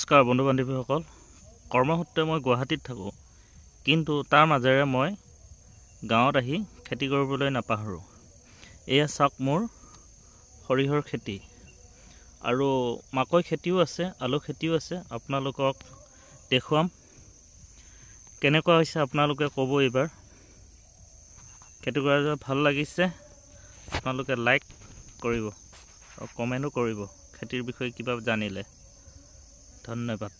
নমস্কাৰ বন্ধু বান্ধৱীসকল। কৰ্মসূত্ৰে মই গুৱাহাটীত থাকোঁ, কিন্তু তাৰ মাজেৰে মই গাঁৱত আহি খেতি কৰিবলৈ নাপাহৰোঁ। এয়া চাওক মোৰ সৰিয়হৰ খেতি, আৰু মাকৈ খেতিও আছে, আলু খেতিও আছে। আপোনালোকক দেখুৱাম কেনেকুৱা হৈছে, আপোনালোকে ক'ব। এইবাৰ খেতি কৰা ভাল লাগিছে, আপোনালোকে লাইক কৰিব আৰু কমেণ্টো কৰিব খেতিৰ বিষয়ে কিবা জানিলে। ধন্যবাদ।